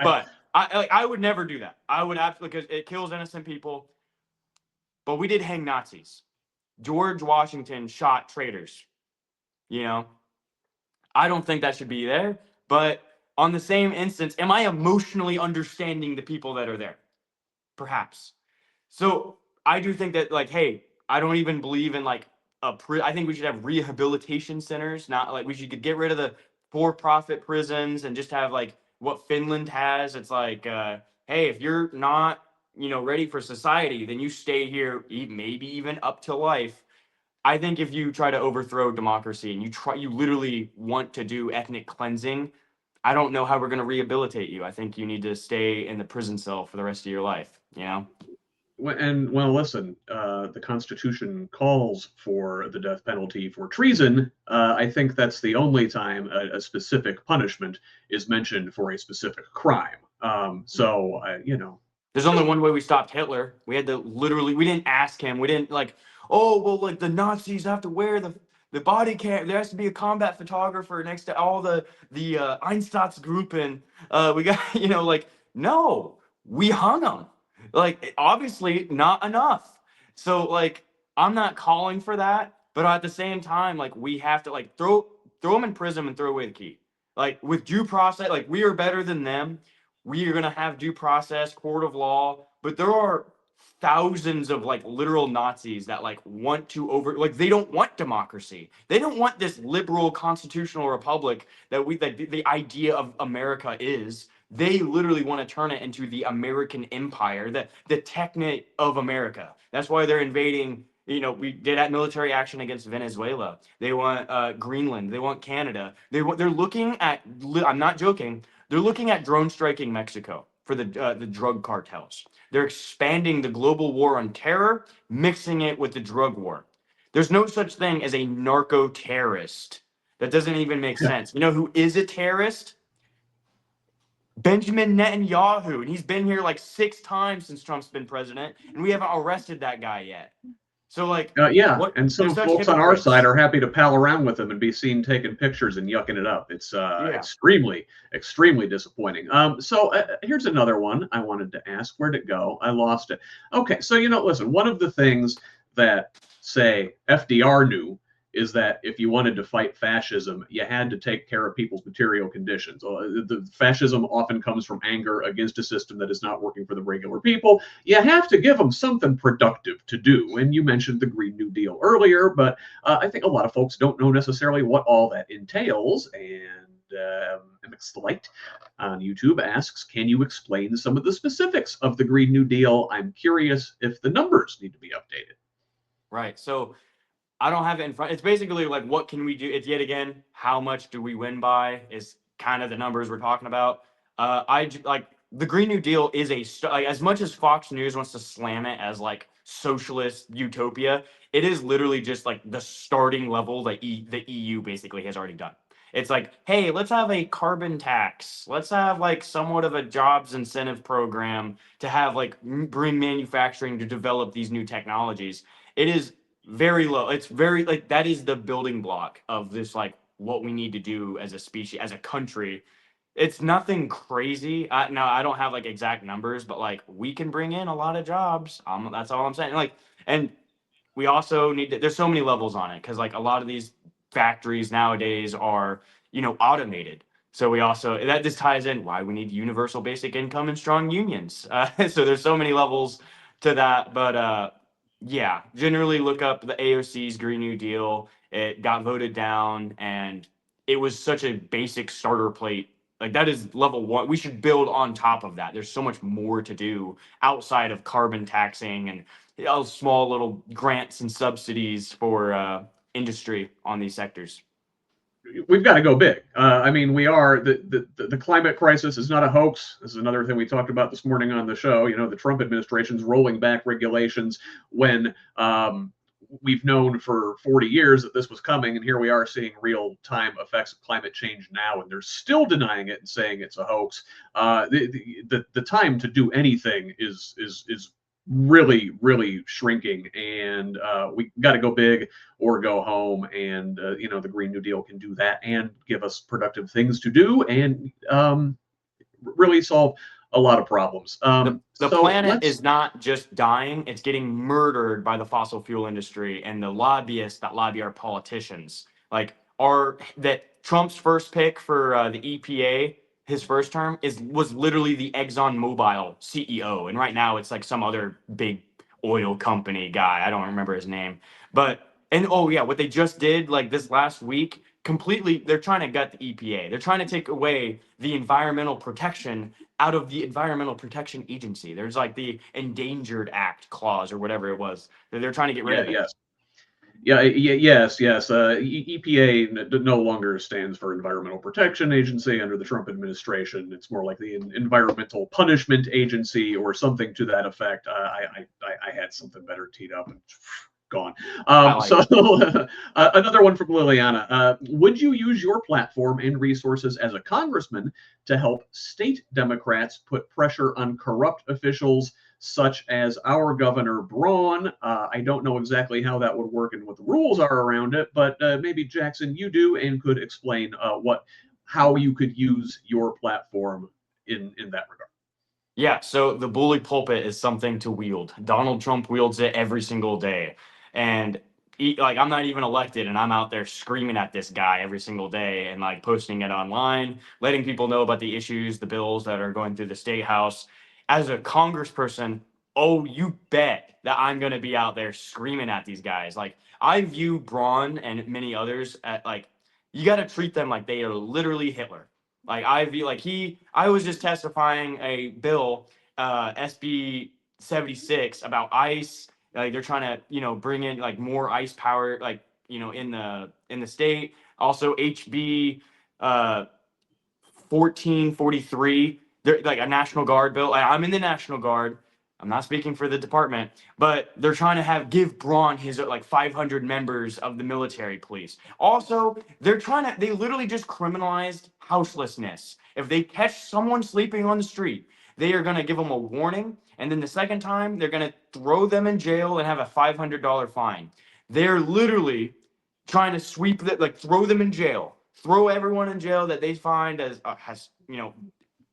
but I would never do that. I would absolutely, because it kills innocent people. But we did hang Nazis. George Washington shot traitors. I don't think that should be there. But on the same instance, am I emotionally understanding the people that are there? Perhaps. So I do think that hey, I don't even believe in I think we should have rehabilitation centers. Not we should get rid of the for-profit prisons and just have what Finland has. It's hey, if you're not ready for society, then you stay here maybe even up to life. I think if you try to overthrow democracy and you literally want to do ethnic cleansing, I don't know how we're going to rehabilitate you. I think you need to stay in the prison cell for the rest of your life, you know? And well, listen, the Constitution calls for the death penalty for treason. I think that's the only time a specific punishment is mentioned for a specific crime. There's only one way we stopped Hitler. We had to literally, we didn't ask him. We didn't like, oh, well, like the Nazis have to wear the body cam. There has to be a combat photographer next to all the Einsatzgruppen. We got, like, no, we hung them. Like, obviously not enough. So, like, I'm not calling for that, but at the same time, like, we have to like throw them in prison and throw away the key. Like with due process, like we are better than them. We are going to have due process, court of law, but there are thousands of like literal Nazis that like want to like they don't want democracy. They don't want this liberal constitutional republic that the idea of America is. They literally want to turn it into the American empire, the technic of America. That's why they're invading. We did that military action against Venezuela. They want Greenland. They want Canada. They're looking at. I'm not joking. They're looking at drone striking Mexico for the drug cartels. They're expanding the global war on terror, mixing it with the drug war. There's no such thing as a narco terrorist. That doesn't even make sense. You know who is a terrorist? Benjamin Netanyahu, and he's been here like 6 times since Trump's been president, and we haven't arrested that guy yet. So like, yeah, what? and some They're such folks on our hypocrites. side are happy to pal around with them and be seen taking pictures and yucking it up. It's extremely, extremely disappointing. Here's another one I wanted to ask. Where'd it go? I lost it. Okay, so listen, one of the things that say FDR knew is that if you wanted to fight fascism, you had to take care of people's material conditions. The fascism often comes from anger against a system that is not working for the regular people. You have to give them something productive to do. And you mentioned the Green New Deal earlier, but I think a lot of folks don't know necessarily what all that entails. And MX Light on YouTube asks, can you explain some of the specifics of the Green New Deal? I'm curious if the numbers need to be updated. Right. So I don't have it in front. It's basically like, what can we do? It's yet again, how much do we win by is kind of the numbers we're talking about. Like the Green New Deal is like, as much as Fox News wants to slam it as like socialist utopia, it is literally just like the starting level that the EU basically has already done. It's like, hey, let's have a carbon tax. Let's have like somewhat of a jobs incentive program to have like bring manufacturing to develop these new technologies. It is very low. It's very like that is the building block of this, like what we need to do as a species, as a country. It's nothing crazy. Now I don't have like exact numbers, but like we can bring in a lot of jobs. That's all I'm saying. Like, and we also need to, there's so many levels on it because like a lot of these factories nowadays are automated. So we also that just ties in why we need universal basic income and strong unions. So there's so many levels to that, but yeah, generally look up the AOC's Green New Deal. It got voted down, and it was such a basic starter plate. Like that is level 1. We should build on top of that. There's so much more to do outside of carbon taxing and small little grants and subsidies for industry on these sectors. We've got to go big. I mean, we are the climate crisis is not a hoax. This is another thing we talked about this morning on the show. The Trump administration's rolling back regulations when we've known for 40 years that this was coming, and here we are seeing real-time effects of climate change now, and they're still denying it and saying it's a hoax. The time to do anything is really, really shrinking, and we got to go big or go home. And the Green New Deal can do that and give us productive things to do and really solve a lot of problems. The planet is not just dying, it's getting murdered by the fossil fuel industry and the lobbyists that lobby our politicians. Like that Trump's first pick for the EPA, his first term was literally the ExxonMobil CEO, and right now it's like some other big oil company guy. I don't remember his name, oh yeah, what they just did like this last week, completely, they're trying to gut the EPA. They're trying to take away the environmental protection out of the Environmental Protection Agency. There's like the Endangered Act clause or whatever it was that they're trying to get rid of it. Yes. Yes. EPA no longer stands for Environmental Protection Agency under the Trump administration. It's more like the Environmental Punishment Agency or something to that effect. I had something better teed up and gone. Another one from Liliana. Would you use your platform and resources as a congressman to help state Democrats put pressure on corrupt officials such as our Governor Braun? I don't know exactly how that would work and what the rules are around it, but maybe Jackson, you do and could explain how you could use your platform in that regard. Yeah, so the bully pulpit is something to wield. Donald Trump wields it every single day. And like I'm not even elected and I'm out there screaming at this guy every single day and like posting it online, letting people know about the issues, the bills that are going through the state house. As a congressperson, oh, you bet that I'm going to be out there screaming at these guys. Like I view Braun and many others at like you got to treat them like they are literally Hitler. Like I was just testifying a bill, SB 76 about ICE. Like they're trying to, bring in like more ICE power, like, in the state. Also HB 1443. They're like a National Guard bill. I'm in the National Guard. I'm not speaking for the department, but they're trying to give Braun his like 500 members of the military police. Also, they literally just criminalized houselessness. If they catch someone sleeping on the street, they are going to give them a warning. And then the second time, they're going to throw them in jail and have a $500 fine. They're literally trying to throw them in jail, throw everyone in jail that they find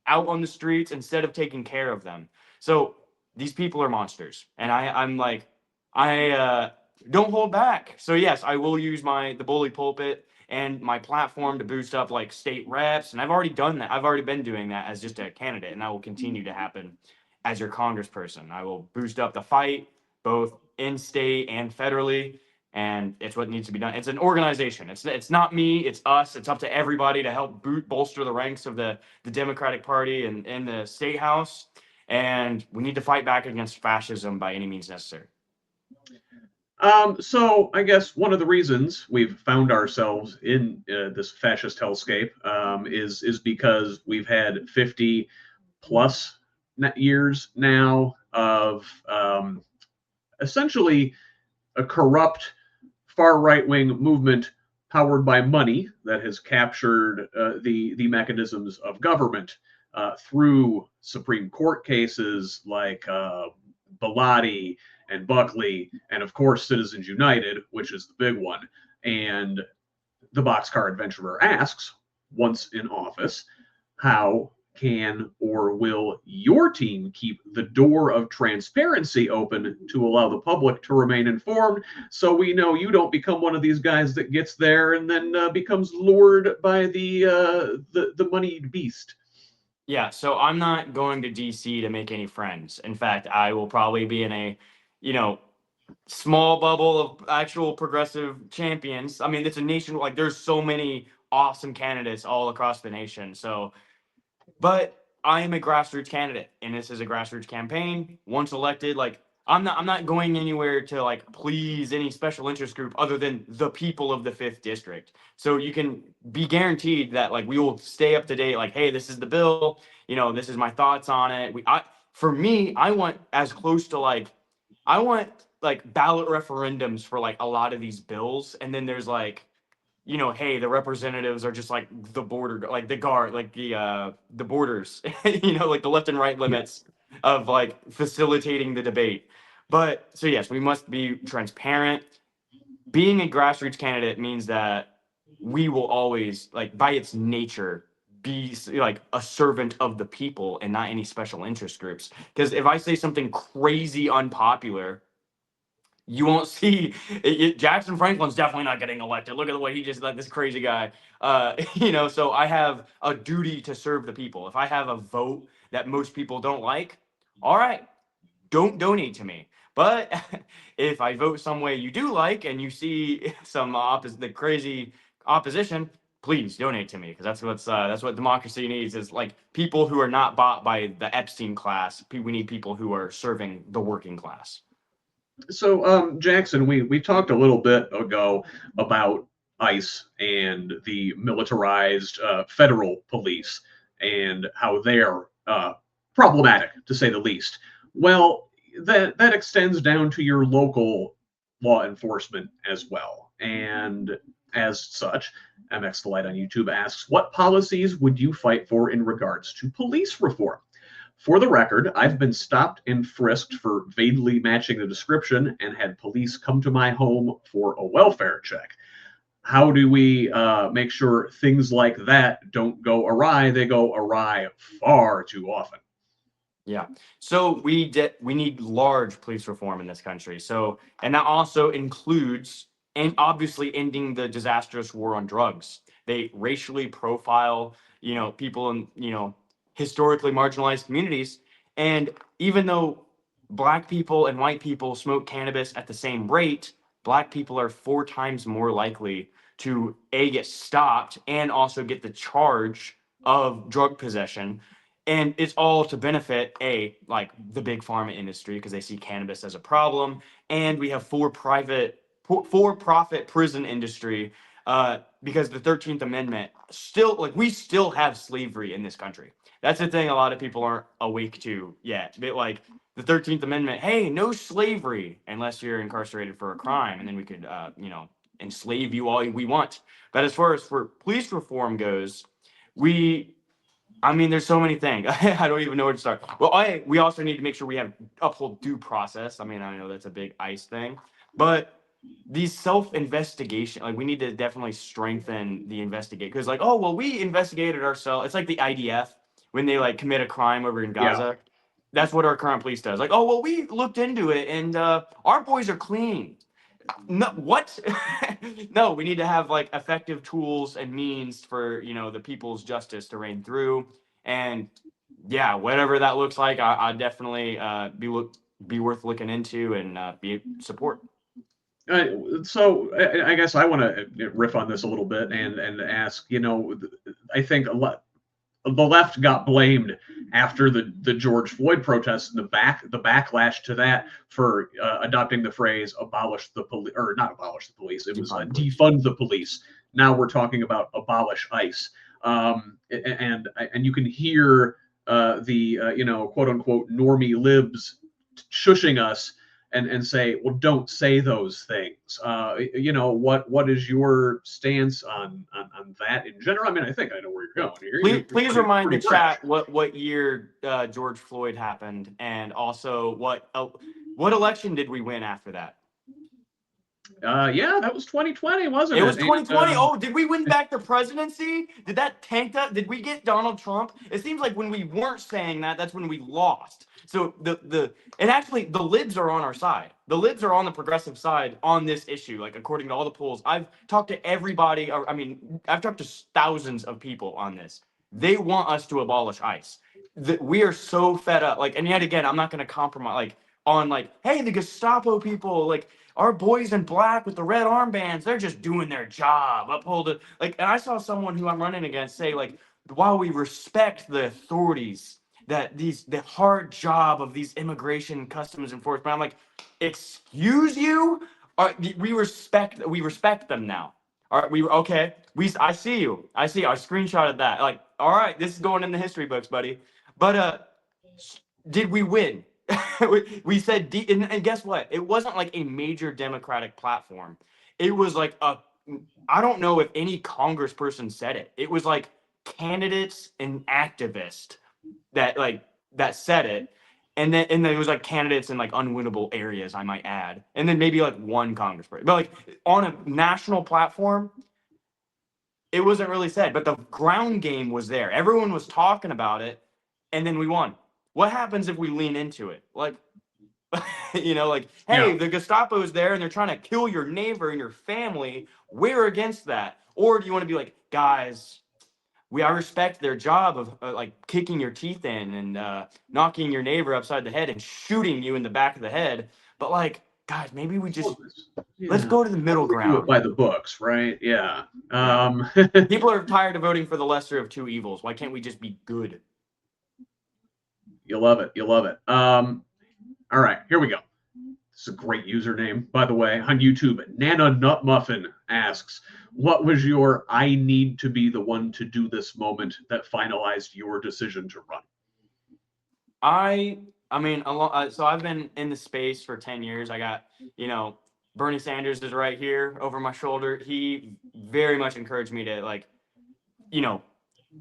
out on the streets instead of taking care of them. So these people are monsters, and I'm like, I don't hold back. So yes, I will use the bully pulpit and my platform to boost up like state reps, and I've already done that. I've already been doing that as just a candidate, and that will continue to happen as your congressperson. I will boost up the fight both in state and federally, and it's what needs to be done. It's an organization. It's not me. It's us. It's up to everybody to help bolster the ranks of the Democratic Party and in the state house. And we need to fight back against fascism by any means necessary. So I guess one of the reasons we've found ourselves in this fascist hellscape is because we've had 50 plus years now of essentially a corrupt far right wing movement powered by money that has captured the mechanisms of government through Supreme Court cases like Bellotti and Buckley, and of course Citizens United, which is the big one. And the Boxcar Adventurer asks, once in office, how can or will your team keep the door of transparency open to allow the public to remain informed, so we know you don't become one of these guys that gets there and then becomes lured by the moneyed beast? Yeah, so I'm not going to DC to make any friends. In fact, I will probably be in a, small bubble of actual progressive champions. I mean, it's a nation, like there's so many awesome candidates all across the nation. So, but I am a grassroots candidate, and this is a grassroots campaign. Once elected, like I'm not going anywhere to like please any special interest group other than the people of the 5th district. So you can be guaranteed that like we will stay up to date. Like, hey, this is the bill. This is my thoughts on it. For me, I want as close to I want like ballot referendums for like a lot of these bills, and then there's like, hey, the representatives are just like the border, like the guard, like the borders, like the left and right limits of like facilitating the debate. But so yes, we must be transparent. Being a grassroots candidate means that we will always, like by its nature, be like a servant of the people and not any special interest groups. Because if I say something crazy unpopular, you won't see Jackson Franklin's definitely not getting elected. Look at the way he just like this crazy guy. So I have a duty to serve the people. If I have a vote that most people don't like, all right, don't donate to me. But if I vote some way you do like and you see some the crazy opposition, please donate to me, because that's what democracy needs, is like people who are not bought by the Epstein class. We need people who are serving the working class. So, Jackson, we talked a little bit ago about ICE and the militarized federal police and how they're problematic, to say the least. Well, that extends down to your local law enforcement as well. And as such, MX the Light on YouTube asks, what policies would you fight for in regards to police reform? For the record, I've been stopped and frisked for vaguely matching the description and had police come to my home for a welfare check. How do we make sure things like that don't go awry? They go awry far too often. Yeah. So we need large police reform in this country. So, and that also includes, and obviously ending the disastrous war on drugs. They racially profile, people in, historically marginalized communities. And even though black people and white people smoke cannabis at the same rate, black people are 4 times more likely to get stopped and also get the charge of drug possession, and it's all to benefit like the big pharma industry because they see cannabis as a problem, and we have for-profit prison industry, because the 13th Amendment still, like, we still have slavery in this country. That's the thing a lot of people aren't awake to yet. But like the 13th Amendment, hey, no slavery unless you're incarcerated for a crime, and then we could enslave you all we want. But as far as for police reform goes, we I mean, there's so many things. I don't even know where to start. Well, we also need to make sure we have uphold due process. I mean, I know that's a big ICE thing, but these self-investigation, like, we need to definitely strengthen the investigate, because like, oh well, we investigated ourselves. It's like the IDF when they like commit a crime over in Yeah. Gaza. That's what our current police does. Like, oh well, we looked into it and our boys are clean. No, what? No, we need to have like effective tools and means for, the people's justice to reign through. And yeah, whatever that looks like, I definitely be worth looking into and be support. So I guess I want to riff on this a little bit and ask, I think the left got blamed after the George Floyd protests and the backlash to that for adopting the phrase "abolish the police" or not abolish the police. It was defund the police. Now we're talking about abolish ICE, and you can hear the quote unquote normie libs shushing us and say, well, don't say those things. What is your stance on that in general? I mean, I think I know where you're going here. Please remind the fresh. chat what year George Floyd happened, and also what election did we win after that? Yeah, that was 2020, wasn't it? It was 2020. Oh, did we win back the presidency? Did that tank that? Did we get Donald Trump? It seems like when we weren't saying that, that's when we lost. So and actually the libs are on our side. The libs are on the progressive side on this issue. Like, according to all the polls, I've talked to everybody. I mean, I've talked to thousands of people on this. They want us to abolish ICE. We are so fed up. Like, and yet again, I'm not going to compromise. Like, on like, hey, the Gestapo people, like, our boys in black with the red armbands, they're just doing their job. Uphold it. Like, and I saw someone who I'm running against say, like, while we respect the authorities, that the hard job of these immigration customs enforcement, I'm like, excuse you? We respect them now. All right, okay. I see you. I screenshotted that. Like, all right, this is going in the history books, buddy. But did we win? We said and guess what? It wasn't like a major Democratic platform. It was like I don't know if any congressperson said it. It was like candidates and activists that said it. And then it was like candidates in like unwinnable areas, I might add. And then maybe like one congressperson. But like on a national platform, it wasn't really said. But the ground game was there. Everyone was talking about it, and then we won. What happens if we lean into it? Like, like, hey, Yeah. the Gestapo is there and they're trying to kill your neighbor and your family. We're against that. Or do you want to be like, guys, I respect their job of like kicking your teeth in and knocking your neighbor upside the head and shooting you in the back of the head. But like, guys, maybe we just let's go to the middle Do it ground. by the books, right? Yeah. People are tired of voting for the lesser of two evils. Why can't we just be good? You love it. You love it. All right, here we go. This is a great username, by the way, on YouTube. Nana Nut Muffin asks, what was your I need to be the one to do this moment that finalized your decision to run? I mean, so I've been in the space for 10 years. I got, Bernie Sanders is right here over my shoulder. He very much encouraged me to you know,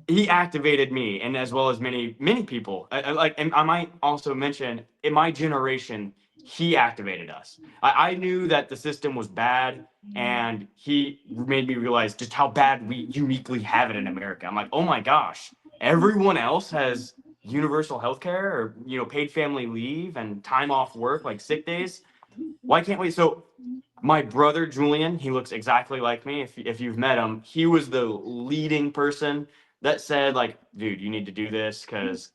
he activated me, and as well as many people. And I might also mention in my generation, he activated us. I knew that the system was bad, and he made me realize just how bad we uniquely have it in America. I'm like, oh my gosh, everyone else has universal health care, or paid family leave and time off work, like sick days. Why can't we? So my brother Julian, he looks exactly like me. If you've met him, he was the leading person that said, like, dude, you need to do this, because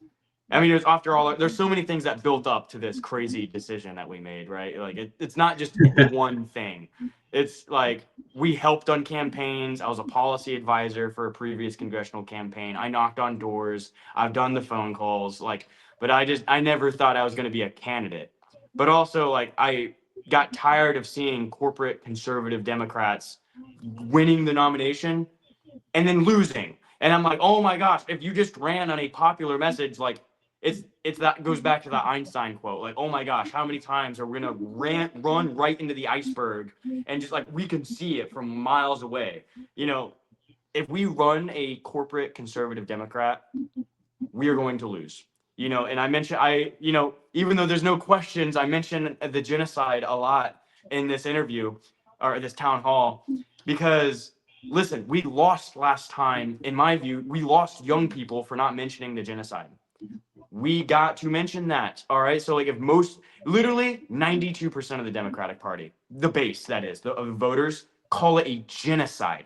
I mean, after all, there's so many things that built up to this crazy decision that we made, right? Like, it's not just one thing. It's like we helped on campaigns. I was a policy advisor for a previous congressional campaign. I knocked on doors. I've done the phone calls. But I never thought I was going to be a candidate. But also, like, I got tired of seeing corporate conservative Democrats winning the nomination and then losing. And I'm like, oh my gosh, if you just ran on a popular message, like, it's that goes back to the Einstein quote, like, oh my gosh, how many times are we gonna run right into the iceberg, and just like we can see it from miles away. If we run a corporate conservative Democrat, we are going to lose. And I mentioned, even though there's no questions, I mentioned the genocide a lot in this interview, or this town hall, because listen, we lost last time. In my view, we lost young people for not mentioning the genocide. We got to mention that. All right. So, like, if literally 92% of the Democratic Party, the base, that is, of voters, call it a genocide.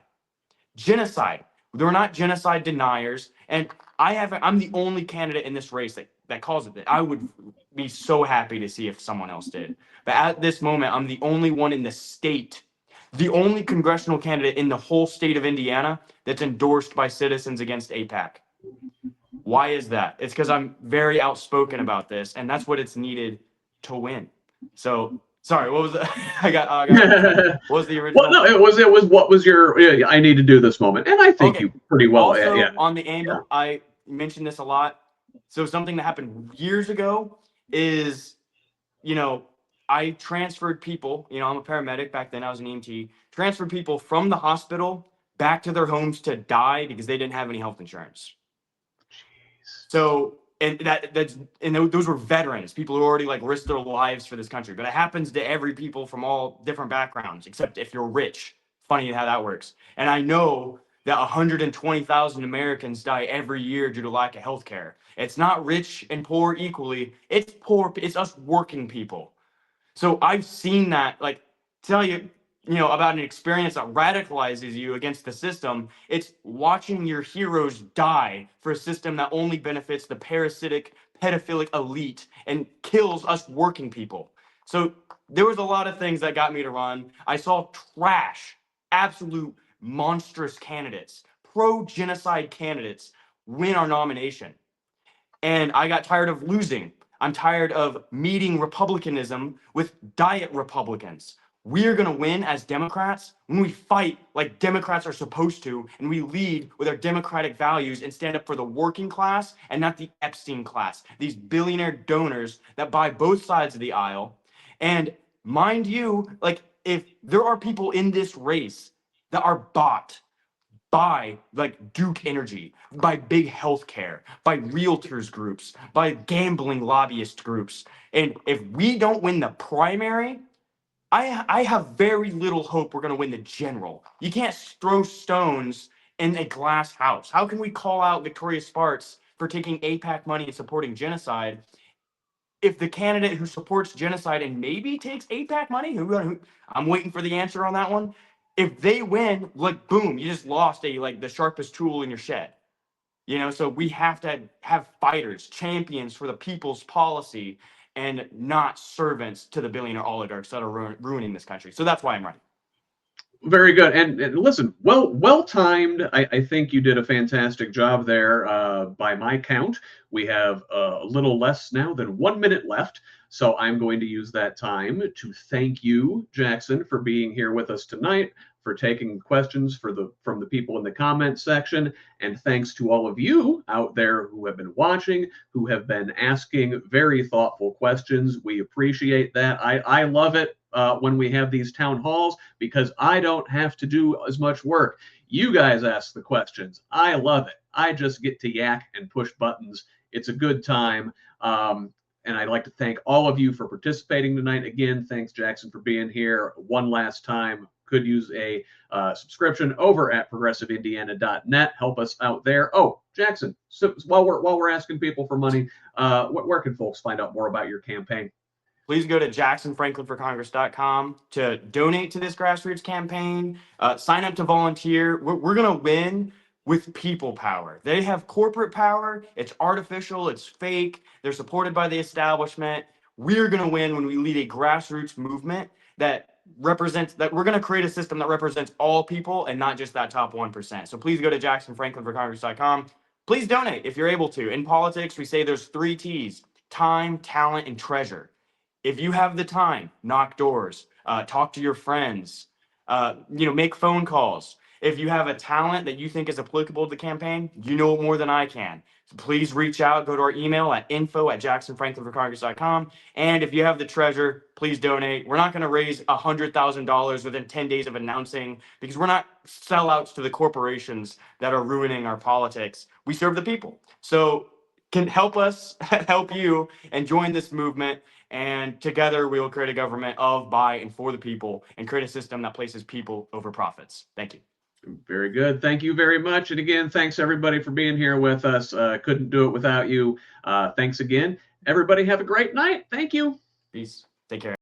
Genocide. They're not genocide deniers. And I'm the only candidate in this race that calls it that. I would be so happy to see if someone else did. But at this moment, I'm the only one in the state, the only congressional candidate in the whole state of Indiana that's endorsed by Citizens Against AIPAC. Why is that? It's because I'm very outspoken about this, and that's what it's needed to win. So, sorry, what was the, what was the original? Well, no, it was what was your I need to do this moment, and I think you pretty well. Also, on the angle, I mentioned this a lot. So something that happened years ago is, I transferred people. I'm a paramedic. Back then I was an EMT. Transferred people from the hospital back to their homes to die because they didn't have any health insurance. So, and those were veterans, people who already risked their lives for this country. But it happens to every people from all different backgrounds, except if you're rich. Funny how that works. And I know that 120,000 Americans die every year due to lack of health care. It's not rich and poor equally. It's poor. It's us working people. So I've seen that, tell you, about an experience that radicalizes you against the system. It's watching your heroes die for a system that only benefits the parasitic, pedophilic elite and kills us working people. So there was a lot of things that got me to run. I saw trash, absolute monstrous candidates, pro-genocide candidates win our nomination. And I got tired of losing. I'm tired of meeting republicanism with diet Republicans. We're going to win as Democrats when we fight like Democrats are supposed to, and we lead with our democratic values and stand up for the working class and not the Epstein class, these billionaire donors that buy both sides of the aisle. And mind you, if there are people in this race that are bought by Duke Energy, by big healthcare, by realtors groups, by gambling lobbyist groups, and if we don't win the primary, I have very little hope we're going to win the general. You can't throw stones in a glass house. How can we call out Victoria Spartz for taking AIPAC money and supporting genocide if the candidate who supports genocide and maybe takes AIPAC money, who I'm waiting for the answer on that one, if they win, boom, you just lost the sharpest tool in your shed. So we have to have fighters, champions for the people's policy, and not servants to the billionaire oligarchs that are ruining this country. So that's why I'm running. Very good. And listen, well timed. I think you did a fantastic job there. By my count, we have a little less now than 1 minute left. So I'm going to use that time to thank you, Jackson, for being here with us tonight, for taking questions from the people in the comment section. And thanks to all of you out there who have been watching, who have been asking very thoughtful questions. We appreciate that. I love it when we have these town halls because I don't have to do as much work. You guys ask the questions. I love it. I just get to yak and push buttons. It's a good time. And I'd like to thank all of you for participating tonight. Again, thanks, Jackson, for being here one last time. Could use a subscription over at progressiveindiana.net. Help us out there. Oh, Jackson, so while we're asking people for money, where can folks find out more about your campaign? Please go to jacksonfranklinforcongress.com to donate to this grassroots campaign. Sign up to volunteer. We're going to win with people power. They have corporate power. It's artificial. It's fake. They're supported by the establishment. We're going to win when we lead a grassroots movement that we're going to create a system that represents all people and not just that top 1%. So please go to jacksonfranklinforcongress.com. Please donate if you're able to. In politics, we say there's 3 T's: time, talent, and treasure. If you have the time, knock doors, talk to your friends, make phone calls. If you have a talent that you think is applicable to the campaign, you know it more than I can. So please reach out, go to our email at info@jacksonfranklinforcongress.com. And if you have the treasure, please donate. We're not going to raise $100,000 within 10 days of announcing because we're not sellouts to the corporations that are ruining our politics. We serve the people. So can help us help you and join this movement. And together we will create a government of, by, and for the people and create a system that places people over profits. Thank you. Very good. Thank you very much. And again, thanks everybody for being here with us. Couldn't do it without you. Thanks again. Everybody have a great night. Thank you. Peace. Take care.